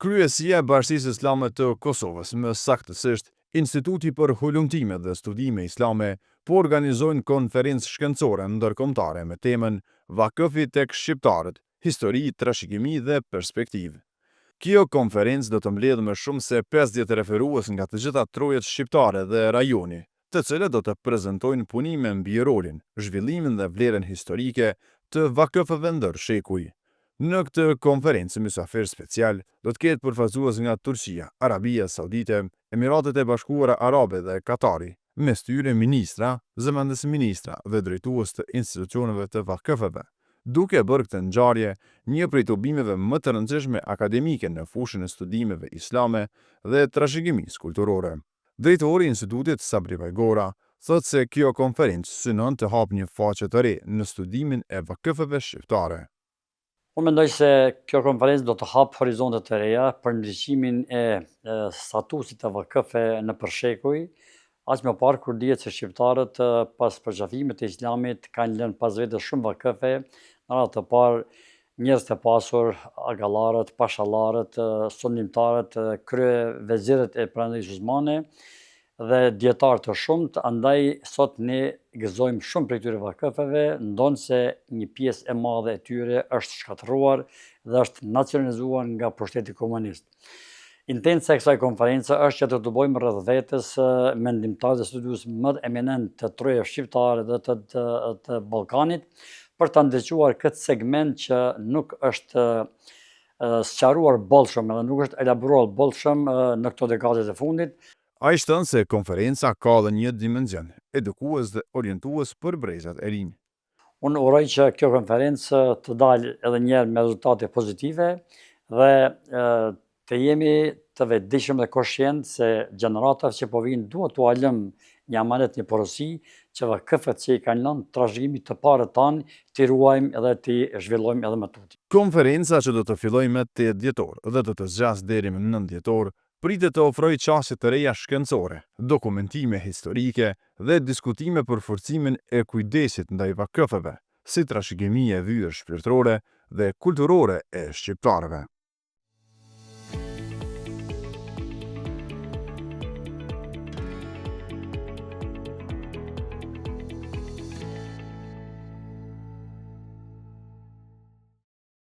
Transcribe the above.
Kryesia e Bashkisë Islame të Kosovës, më saktësisht Instituti për Hulumtime dhe Studime Islame, po organizojnë konferencë shkencore ndërkombëtare me temën Vakëfi tek shqiptarët, histori, trashëgimi dhe perspektivë. Kjo konferencë do të mbledhë më shumë se 50 referues nga të gjitha trojet shqiptare dhe rajoni, të cilët do të prezantojnë punime mbi rolin, zhvillimin dhe vlerën historike të vakëfëve ndër shekuj. Në këtë konferencë mysafir special do të ketë përfaqësues nga Turqia, Arabia Saudite, Emiratet e Bashkuara Arabe dhe Katari, mes tyre ministra, zëvendës ministra dhe drejtues të institucioneve të vakëfëve, duke bërë këtë ngjarje një prej tubimeve më të rëndësishme akademike në fushën e studimeve islame dhe trashëgimisë kulturore. Drejtori i institutit Sabri Vajgora thotë se kjo konferencë synon të hapë një faqe të re në studimin e vakëfëve shqiptare. Unë mendoj se kjo konferencë do të hapë horizonte të reja për ndryshimin e statusit të vakëfe në përshekuj, aq më parë kur dihet se shqiptarët pas përqafimit të islamit kanë lënë pas vetes shumë vakëfe, në radhë të parë njerëz të pasur, agallarët, pashallarët, sundimtarët, krye vezirët e Perandorisë Osmane dhe dietarë të shumtë, andaj sot ne gëzojmë shumë për këtyre vakëfeve, ndonë se një pjesë e madhe e tyre është shkatëruar dhe është nacionalizuar nga pushteti komunist. Intenca e kësaj konference është që të dubojmë rreth vetes mendimtarë dhe studiues më eminent të trojave shqiptare dhe të Ballkanit, për ta ndëgjuar këtë segment që nuk është sqaruar bollshëm edhe nuk është elaboruar bollshëm në këto dekadet e fundit. Ai shton se konferenca ka edhe një dimension edukues dhe orientues për brezat e rinj. Unë uroj që kjo konferencë të dalë edhe njerë me rezultate pozitive dhe të jemi të vetëdijshëm dhe koshient se gjeneratave që po vinë duhet t'u alëm një amanet, një porosi, që vakëfet që i kanë lënë trashëgimit të parë tanë, t'i ruajmë edhe t'i zhvillojmë edhe më tuti. Konferenca që do të fillojë me 8 dhjetor dhe do të zgjasë deri me 9 dhjetor, pritet të ofrojë çështje të reja shkencore, dokumentime historike dhe diskutime për forcimin e kujdesit ndaj vakëfëve, si trashëgimi e vyer shpirtërore dhe kulturore e shqiptarëve.